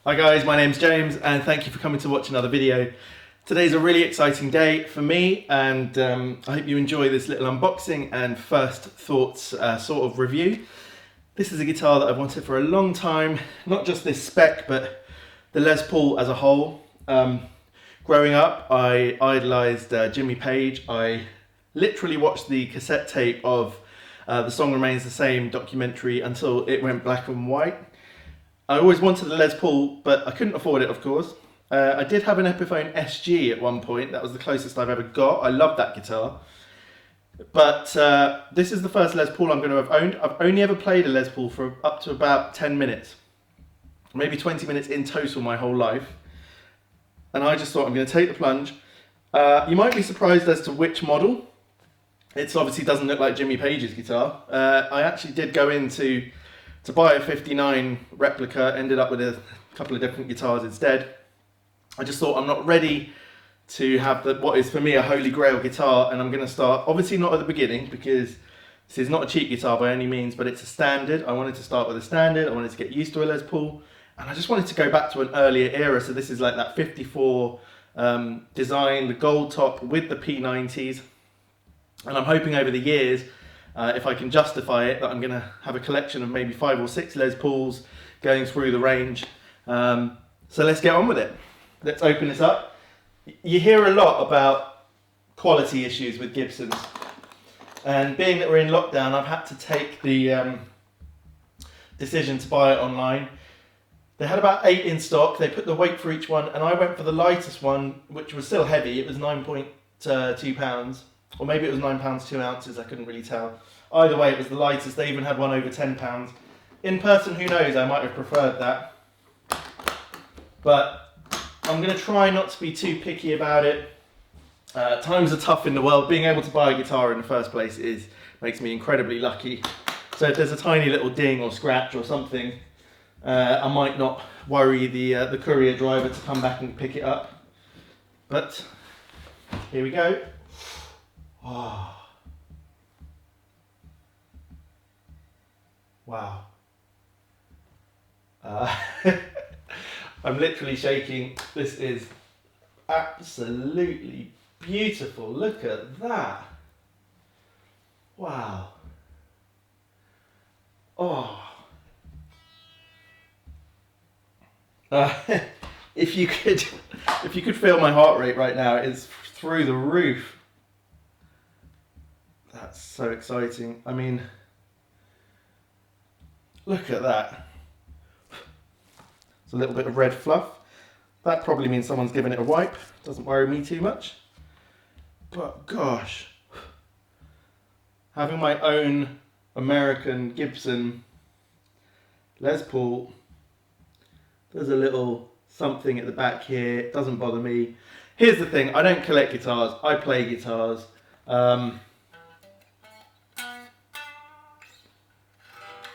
Hi guys, my name's James and thank you for coming to watch another video. Today's a really exciting day for me and I hope you enjoy this little unboxing and first thoughts sort of review. This is a guitar that I've wanted for a long time, not just this spec but the Les Paul as a whole. Growing up I idolised Jimmy Page. I literally watched the cassette tape of The Song Remains the Same documentary until it went black and white. I always wanted the Les Paul, but I couldn't afford it, of course. I did have an Epiphone SG at one point. That was the closest I've ever got. I love that guitar. But this is the first Les Paul I'm going to have owned. I've only ever played a Les Paul for up to about 10 minutes. Maybe 20 minutes in total my whole life. And I just thought I'm going to take the plunge. You might be surprised as to which model. It obviously doesn't look like Jimmy Page's guitar. I actually did go into to buy a 59 replica, ended up with a couple of different guitars instead. I just thought I'm not ready to have what is for me a holy grail guitar, and I'm going to start, obviously not at the beginning because this is not a cheap guitar by any means, but it's a standard. I wanted to start with a standard, I wanted to get used to a Les Paul, and I just wanted to go back to an earlier era. So this is like that 54 design, the gold top with the P90s, and I'm hoping over the years, if I can justify it, that I'm going to have a collection of maybe 5 or 6 Les Pauls going through the range. So let's get on with it. Let's open this up. You hear a lot about quality issues with Gibsons. And being that we're in lockdown, I've had to take the decision to buy it online. They had about 8 in stock. They put the weight for each one, and I went for the lightest one, which was still heavy. It was 9.2 pounds. Or maybe it was 9 pounds 2 ounces, I couldn't really tell. Either way, it was the lightest. They even had one over 10 pounds. In person, who knows, I might have preferred that. But I'm going to try not to be too picky about it. Times are tough in the world. Being able to buy a guitar in the first place makes me incredibly lucky. So if there's a tiny little ding or scratch or something, I might not worry the courier driver to come back and pick it up. But here we go. Oh. Wow. I'm literally shaking. This is absolutely beautiful. Look at that. Wow. Oh. If you could feel my heart rate right now, it's through the roof. That's so exciting. I mean, look at that. It's a little bit of red fluff. That probably means someone's given it a wipe. Doesn't worry me too much. But gosh, having my own American Gibson Les Paul, there's a little something at the back here. It doesn't bother me. Here's the thing, I don't collect guitars, I play guitars.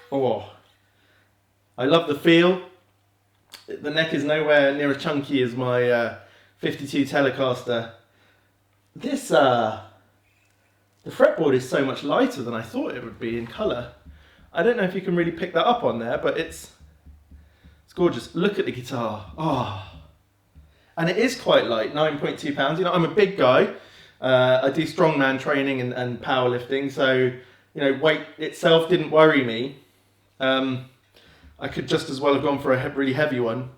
Oh, I love the feel. The neck is nowhere near as chunky as my 52 Telecaster. This, the fretboard is so much lighter than I thought it would be in colour. I don't know if you can really pick that up on there, but it's gorgeous. Look at the guitar. Oh, and it is quite light, 9.2 pounds. You know, I'm a big guy. I do strongman training and powerlifting, so you know, weight itself didn't worry me. I could just as well have gone for a really heavy one,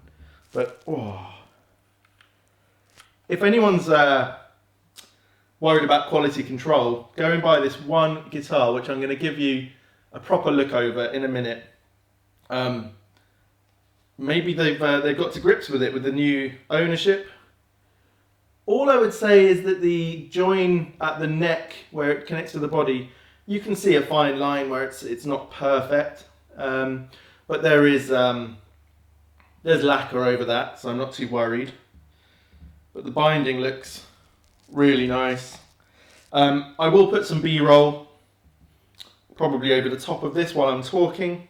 but oh. If anyone's worried about quality control, go and buy this one guitar, which I'm going to give you a proper look over in a minute. Maybe they've got to grips with it with the new ownership. All I would say is that the join at the neck where it connects to the body, you can see a fine line where it's not perfect. But there's lacquer over that, so I'm not too worried. But the binding looks really nice. I will put some B-roll probably over the top of this while I'm talking.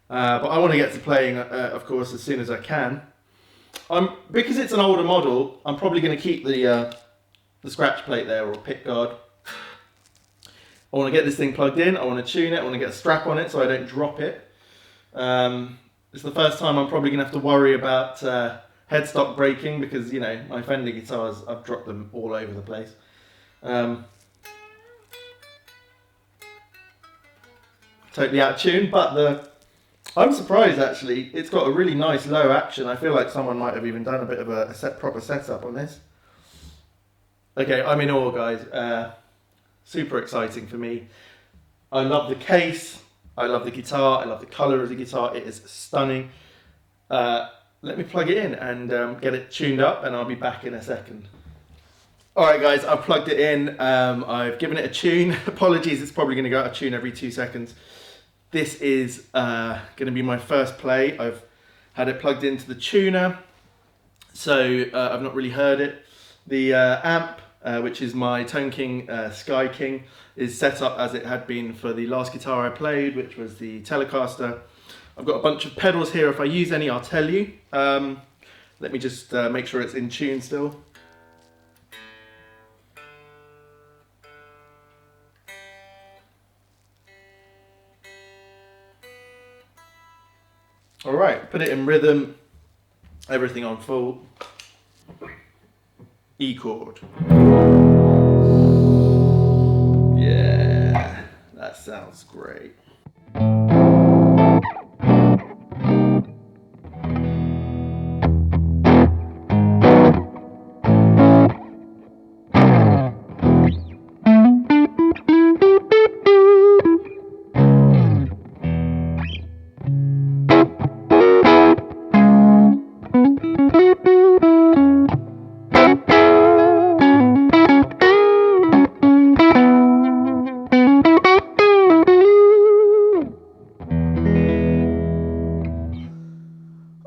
But I want to get to playing, of course, as soon as I can. Because it's an older model, I'm probably going to keep the scratch plate there, or pick guard. I want to get this thing plugged in, I want to tune it, I want to get a strap on it so I don't drop it. It's the first time I'm probably going to have to worry about headstock breaking because, you know, my Fender guitars, I've dropped them all over the place. Totally out of tune, but I'm surprised actually. It's got a really nice low action. I feel like someone might have even done a bit of a proper setup on this. Okay, I'm in awe, guys. Super exciting for me. I love the case. I love the guitar. I love the color of the guitar. It is stunning. Let me plug it in and get it tuned up, and I'll be back in a second. All right, guys, I've plugged it in. I've given it a tune. Apologies, it's probably going to go out of tune every 2 seconds. This is going to be my first play. I've had it plugged into the tuner, so I've not really heard it. The amp, which is my Tone King Sky King, is set up as it had been for the last guitar I played, which was the Telecaster. I've got a bunch of pedals here. If I use any, I'll tell you. Let me just make sure it's in tune still. All right, put it in rhythm, everything on full. E chord. Yeah, that sounds great.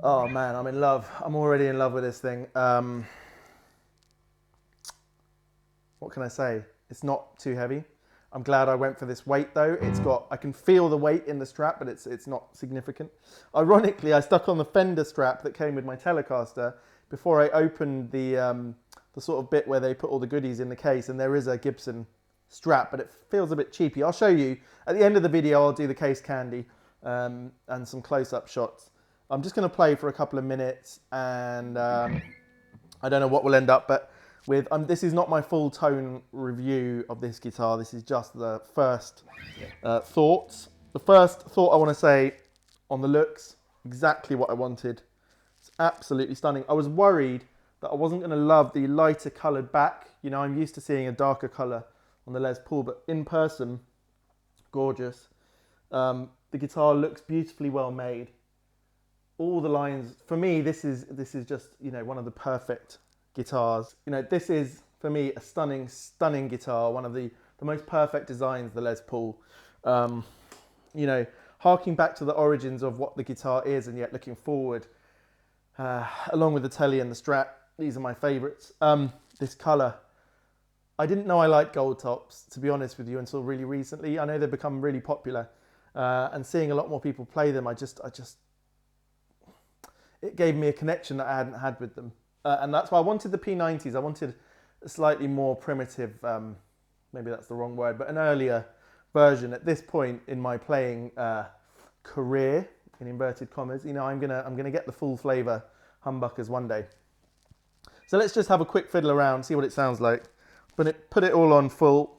Oh man, I'm in love. I'm already in love with this thing. What can I say? It's not too heavy. I'm glad I went for this weight though. It's got, I can feel the weight in the strap, but it's not significant. Ironically, I stuck on the Fender strap that came with my Telecaster before I opened the sort of bit where they put all the goodies in the case, and there is a Gibson strap, but it feels a bit cheapy. I'll show you. At the end of the video, I'll do the case candy and some close-up shots. I'm just going to play for a couple of minutes, and I don't know what will end up, but with this is not my full tone review of this guitar. This is just the first thoughts. The first thought I want to say on the looks, exactly what I wanted. It's absolutely stunning. I was worried that I wasn't going to love the lighter coloured back. You know, I'm used to seeing a darker colour on the Les Paul, but in person, gorgeous. The guitar looks beautifully well made. All the lines, for me, this is just, you know, one of the perfect guitars. You know, this is, for me, a stunning, stunning guitar. One of the most perfect designs, the Les Paul. You know, harking back to the origins of what the guitar is, and yet looking forward, along with the telly and the Strat, these are my favourites. This colour, I didn't know I liked gold tops, to be honest with you, until really recently. I know they've become really popular, and seeing a lot more people play them, it gave me a connection that I hadn't had with them. And that's why I wanted the P90s. I wanted a slightly more primitive, maybe that's the wrong word, but an earlier version. At this point in my playing career, in inverted commas, you know, I'm gonna get the full flavour humbuckers one day. So let's just have a quick fiddle around, see what it sounds like. Put it all on full.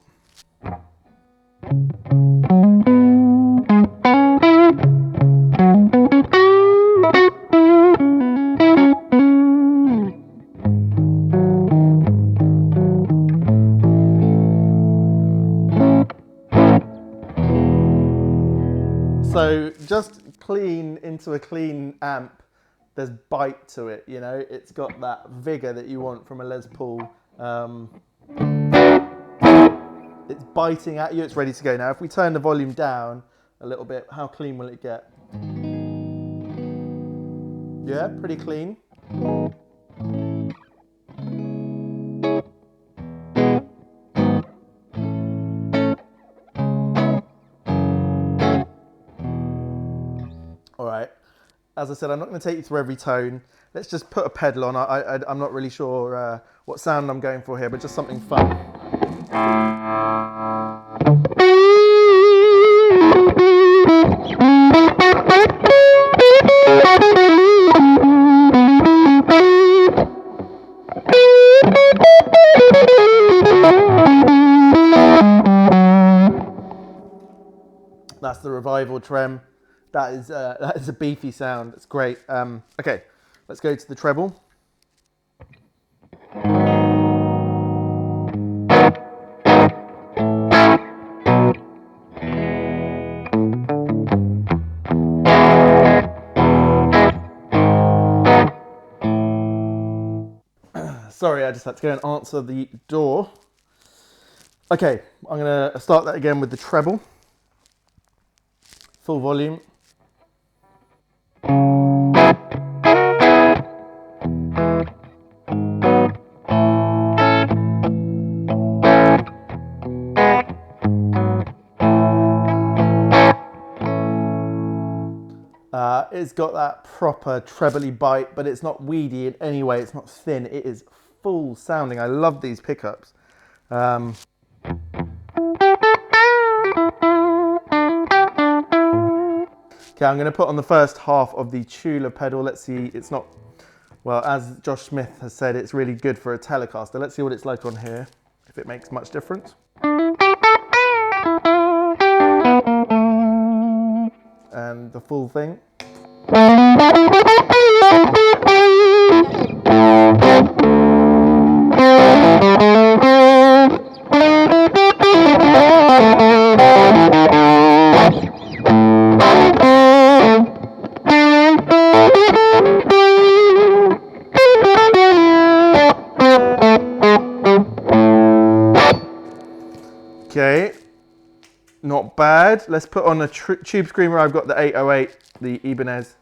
So just clean into a clean amp, there's bite to it, you know, it's got that vigor that you want from a Les Paul. It's biting at you, it's ready to go. Now if we turn the volume down a little bit, how clean will it get? Yeah, pretty clean. All right, as I said, I'm not going to take you through every tone. Let's just put a pedal on. I'm not really sure what sound I'm going for here, but just something fun. the revival trem. That is a beefy sound. It's great. Okay, let's go to the treble. Sorry, I just had to go and answer the door. Okay, I'm going to start that again with the treble. Full volume. It's got that proper trebly bite, but it's not weedy in any way. It's not thin. It is full sounding. I love these pickups. Okay, I'm going to put on the first half of the Tula pedal. Let's see. It's not, well, as Josh Smith has said, it's really good for a Telecaster. Let's see what it's like on here, if it makes much difference. And the full thing. Okay, not bad. Let's put on a tube screamer. I've got the 808, the Ibanez.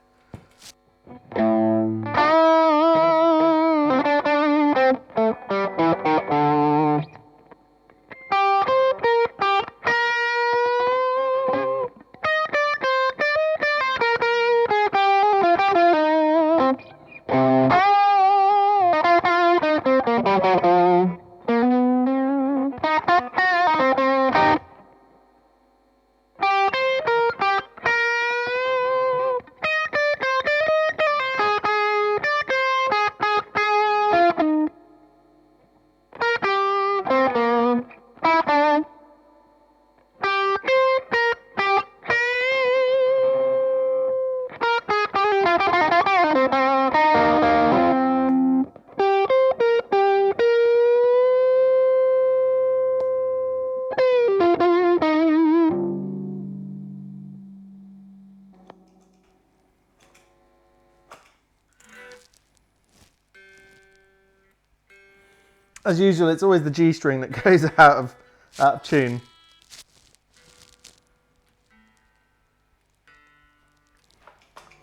As usual, it's always the G string that goes out of tune.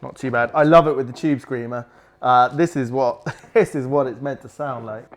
Not too bad. I love it with the tube screamer. This is what it's meant to sound like.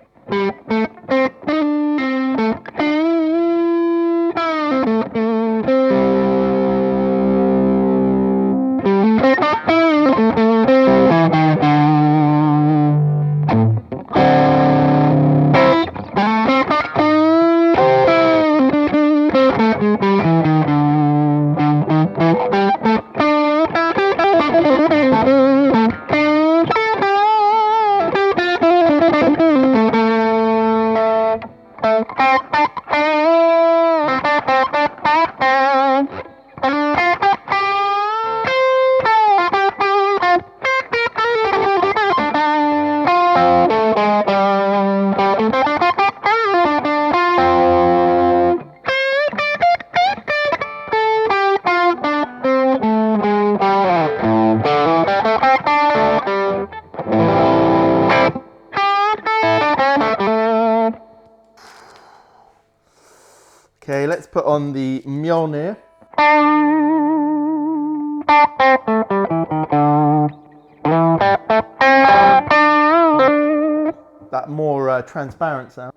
Okay, let's put on the Mjolnir. That more transparent sound.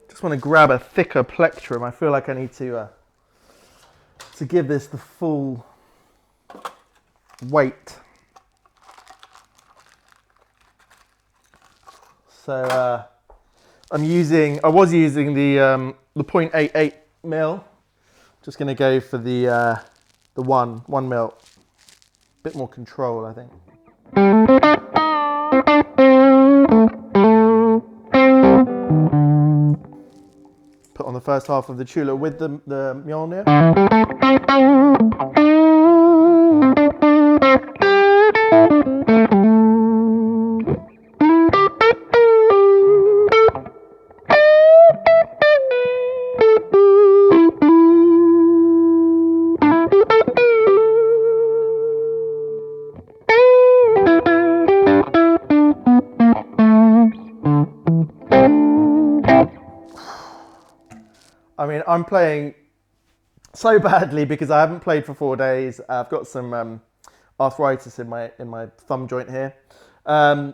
Just want to grab a thicker plectrum. I feel like I need to give this the full weight. So I was using the 0.88 mil. Just going to go for the 1 mil. Bit more control, I think. Put on the first half of the Tula with the Mjolnir. I mean, I'm playing so badly because I haven't played for 4 days. I've got some arthritis in my thumb joint here, so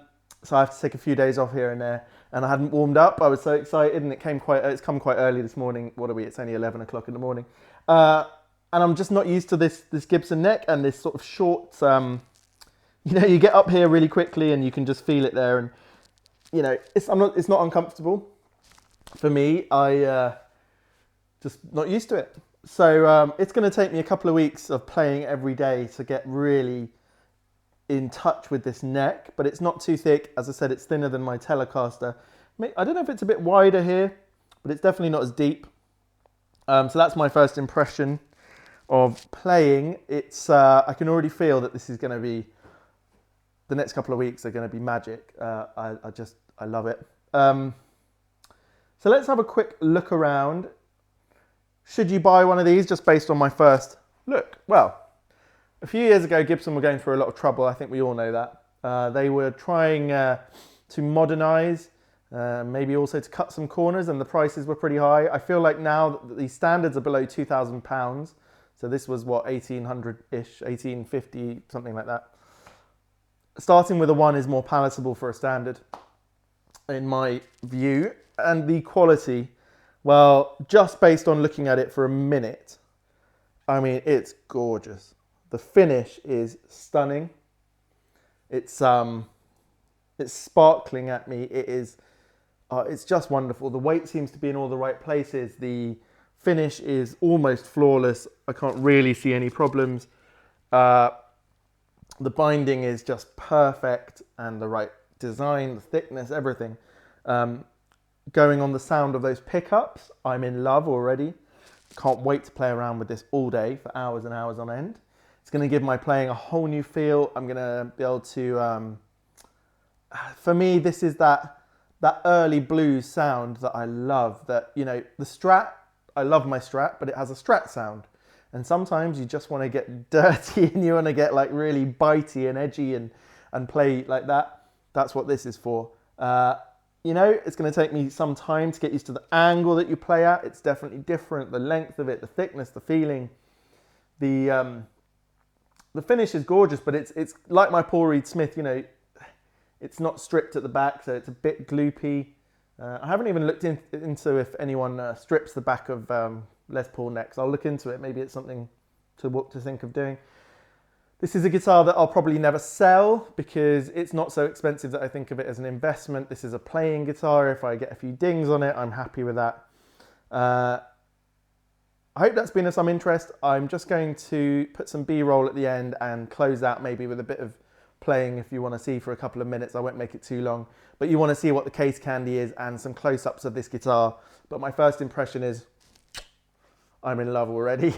I have to take a few days off here and there. And I hadn't warmed up. I was so excited, and it's come quite early this morning. What are we? It's only 11 o'clock in the morning, and I'm just not used to this Gibson neck and this sort of short. You get up here really quickly, and you can just feel it there, and it's not uncomfortable for me. Just not used to it. So it's going to take me a couple of weeks of playing every day to get really in touch with this neck, but it's not too thick. As I said, it's thinner than my Telecaster. I don't know if it's a bit wider here, but it's definitely not as deep. So that's my first impression of playing. It's I can already feel that this is going to be, the next couple of weeks are going to be magic. I love it. So let's have a quick look around. Should you buy one of these just based on my first look? Well, a few years ago, Gibson were going through a lot of trouble. I think we all know that. They were trying to modernize, maybe also to cut some corners, and the prices were pretty high. I feel like now that the standards are below £2,000. So this was what, 1800-ish, 1850, something like that. Starting with a 1 is more palatable for a standard, in my view. And the quality, well, just based on looking at it for a minute, I mean, it's gorgeous. The finish is stunning. It's sparkling at me. It's just wonderful. The weight seems to be in all the right places. The finish is almost flawless. I can't really see any problems. The binding is just perfect, and the right design, the thickness, everything. Going on the sound of those pickups, I'm in love already. Can't wait to play around with this all day for hours and hours on end. It's going to give my playing a whole new feel. I'm going to be able to, for me, this is that early blues sound that I love. That, the Strat, I love my Strat, but it has a Strat sound. And sometimes you just want to get dirty and you want to get like really bitey and edgy and play like that. That's what this is for. It's going to take me some time to get used to the angle that you play at. It's definitely different. The length of it, the thickness, the feeling. The finish is gorgeous, but it's like my Paul Reed Smith, it's not stripped at the back, so it's a bit gloopy. I haven't even looked into if anyone strips the back of Les Paul necks. I'll look into it. Maybe it's something to think of doing. This is a guitar that I'll probably never sell because it's not so expensive that I think of it as an investment. This is a playing guitar. If I get a few dings on it, I'm happy with that. I hope that's been of some interest. I'm just going to put some B-roll at the end and close out maybe with a bit of playing if you want to see for a couple of minutes. I won't make it too long, but you want to see what the case candy is and some close-ups of this guitar. But my first impression is I'm in love already.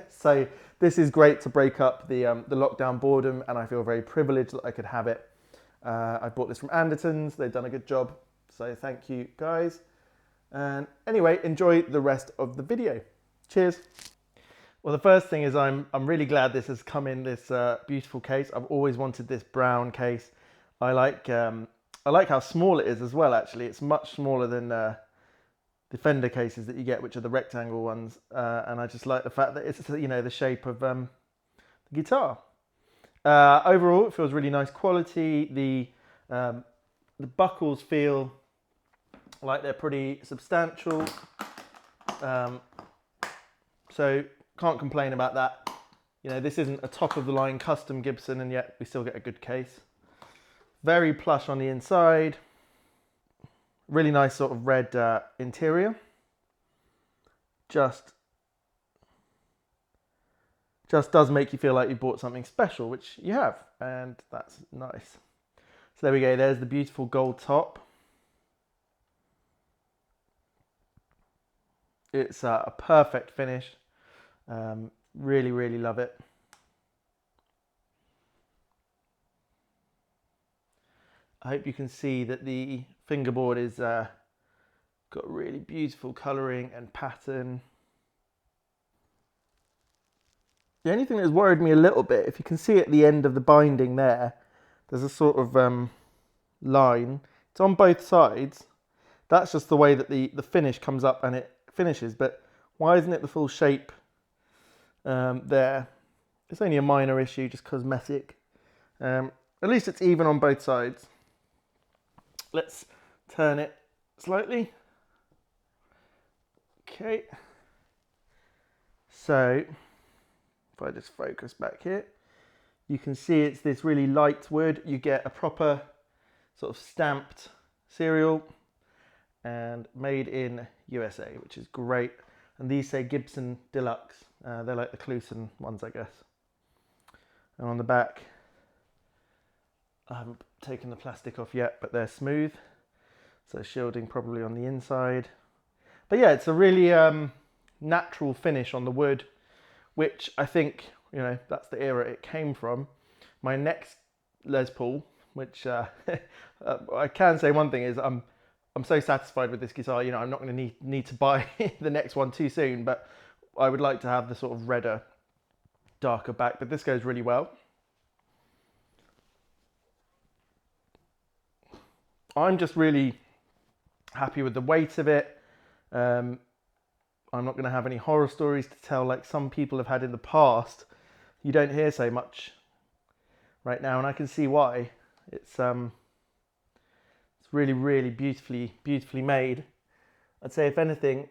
So this is great to break up the lockdown boredom, and I feel very privileged that I could have it. I bought this from Anderton's. They've done a good job, so thank you guys. And anyway, enjoy the rest of the video. Cheers. Well, the first thing is I'm really glad this has come in this beautiful case. I've always wanted this brown case. I like how small it is as well. Actually, it's much smaller than the Fender cases that you get, which are the rectangle ones. And I just like the fact that it's the shape of the guitar. Overall, it feels really nice quality. The buckles feel like they're pretty substantial. So can't complain about that. This isn't a top of the line custom Gibson, and yet we still get a good case. Very plush on the inside. Really nice sort of red interior. Just does make you feel like you bought something special, which you have, and that's nice. So there we go, there's the beautiful gold top. It's a perfect finish. Really, really love it. I hope you can see that the fingerboard is got really beautiful colouring and pattern. The only thing that's worried me a little bit, if you can see at the end of the binding there, there's a sort of line. It's on both sides. That's just the way that the finish comes up and it finishes, but why isn't it the full shape there? It's only a minor issue, just cosmetic. At least it's even on both sides. Let's turn it slightly. Okay. So, if I just focus back here, you can see it's this really light wood. You get a proper sort of stamped serial and made in USA, which is great. And these say Gibson Deluxe. They're like the Clusen ones, I guess. And on the back, I haven't taken the plastic off yet, but they're smooth. So shielding probably on the inside. But yeah, it's a really natural finish on the wood, which I think, you know, that's the era it came from. My next Les Paul, which I can say one thing is I'm so satisfied with this guitar. You know, I'm not going to need to buy the next one too soon, but I would like to have the sort of redder, darker back, but this goes really well. I'm just really happy with the weight of it. I'm not going to have any horror stories to tell like some people have had in the past. You don't hear so much right now, and I can see why. It's really, really beautifully made. I'd say if anything,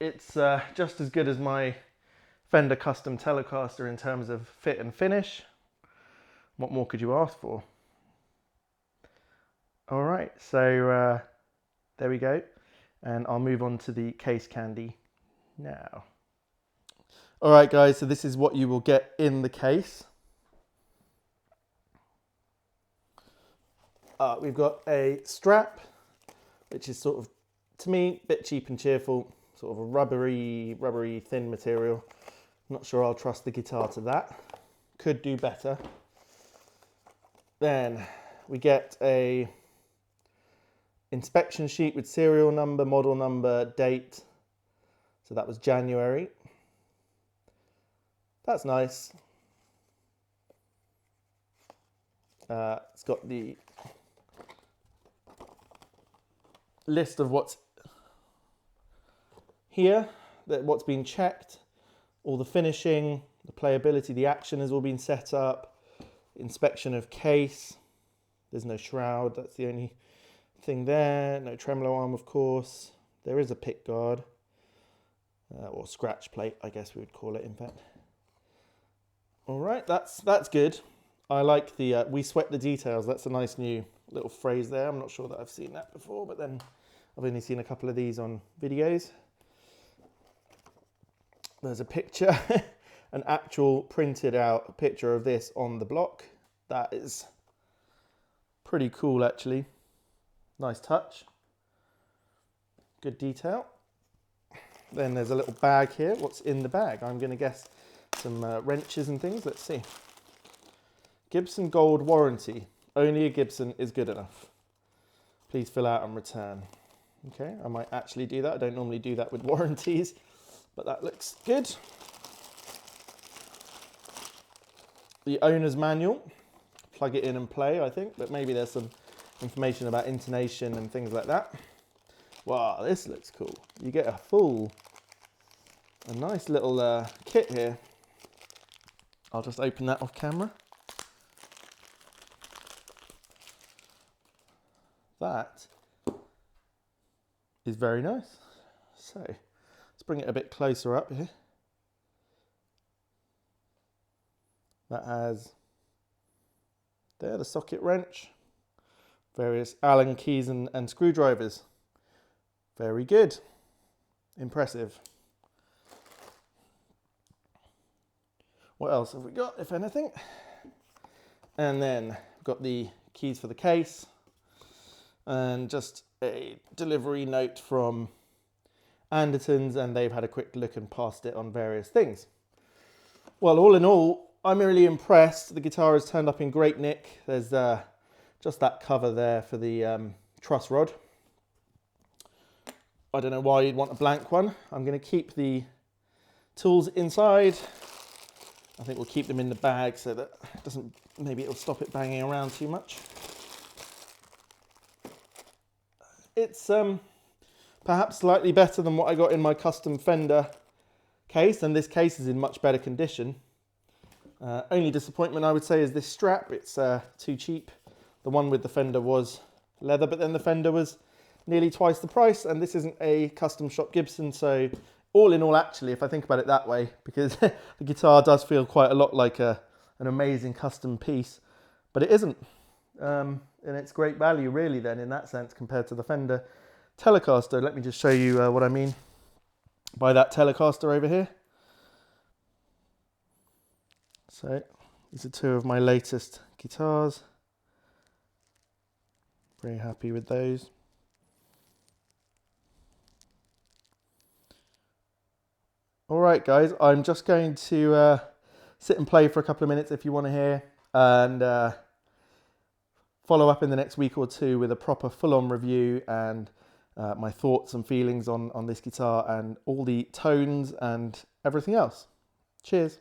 it's just as good as my Fender Custom Telecaster in terms of fit and finish. What more could you ask for? All right, so there we go. And I'll move on to the case candy now. All right, guys, so this is what you will get in the case. We've got a strap, which is sort of, to me, a bit cheap and cheerful, sort of a rubbery thin material. Not sure I'll trust the guitar to that. Could do better. Then we get a inspection sheet with serial number, model number, date. So that was January. That's nice. It's got the list of what's here, what's been checked, all the finishing, the playability, the action has all been set up, inspection of case. There's no shroud, that's the only thing there. No tremolo arm, of course. There is a pick guard, or scratch plate, I guess we would call it, in fact. All right, that's good. I like the we sweat the details. That's a nice new little phrase there. I'm not sure that I've seen that before, but then I've only seen a couple of these on videos. There's a picture, an actual printed out picture of this on the block. That is pretty cool, actually. Nice touch. Good detail. Then there's a little bag here. What's in the bag? I'm going to guess some wrenches and things. Let's see. Gibson Gold warranty. Only a Gibson is good enough. Please fill out and return. Okay, I might actually do that. I don't normally do that with warranties, but that looks good. The owner's manual. Plug it in and play, I think, but maybe there's some information about intonation and things like that. Wow, this looks cool. You get a nice little kit here. I'll just open that off camera. That is very nice. So let's bring it a bit closer up here. That has there the socket wrench, various Allen keys and screwdrivers. Very good. Impressive. What else have we got, if anything? And then we've got the keys for the case and just a delivery note from Anderton's, and they've had a quick look and passed it on various things. Well, all in all, I'm really impressed. The guitar has turned up in great nick. There's just that cover there for the truss rod. I don't know why you'd want a blank one. I'm going to keep the tools inside. I think we'll keep them in the bag so that it doesn't, maybe it'll stop it banging around too much. It's perhaps slightly better than what I got in my custom Fender case, and this case is in much better condition. Only disappointment I would say is this strap. It's too cheap. The one with the Fender was leather, but then the Fender was nearly twice the price, and this isn't a custom shop Gibson, so all in all, actually, if I think about it that way, because the guitar does feel quite a lot like an amazing custom piece, but it isn't. And it's great value, really, then, in that sense, compared to the Fender Telecaster. Let me just show you what I mean by that Telecaster over here. So, these are two of my latest guitars. Very happy with those. All right, guys, I'm just going to sit and play for a couple of minutes if you want to hear, and follow up in the next week or two with a proper full-on review and my thoughts and feelings on this guitar and all the tones and everything else. Cheers.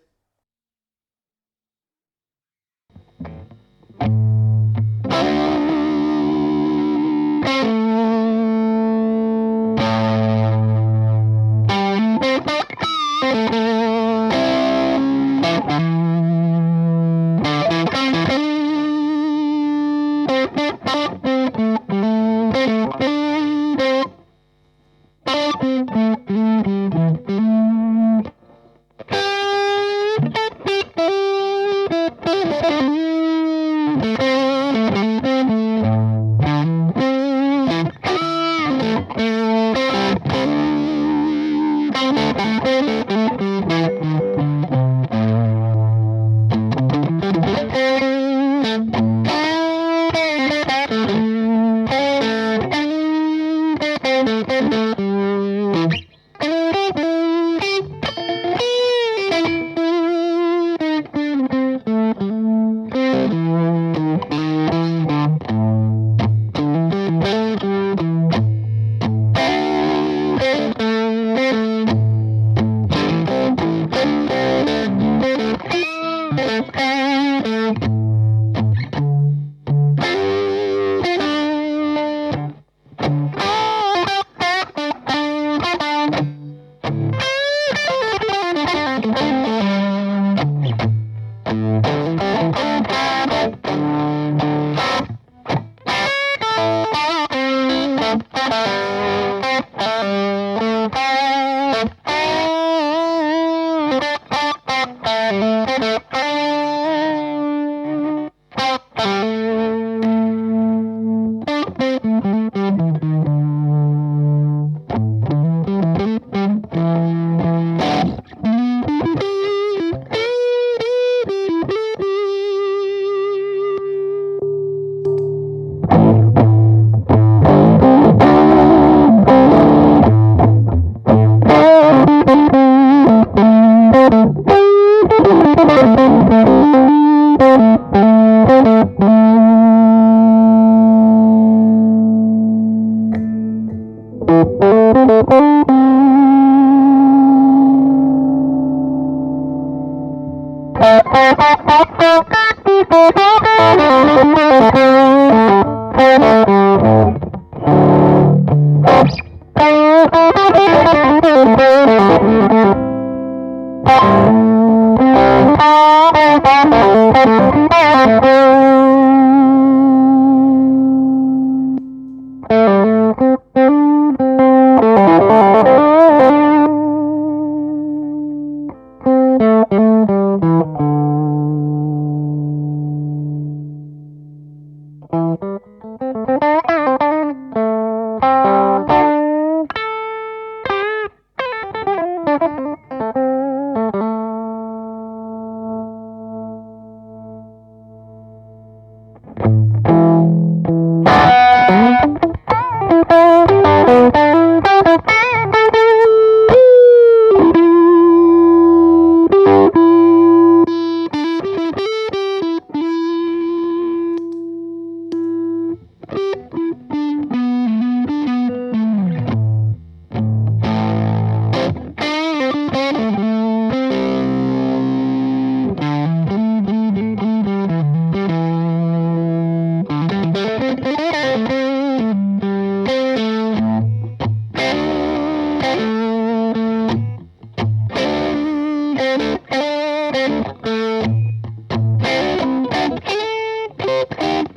you.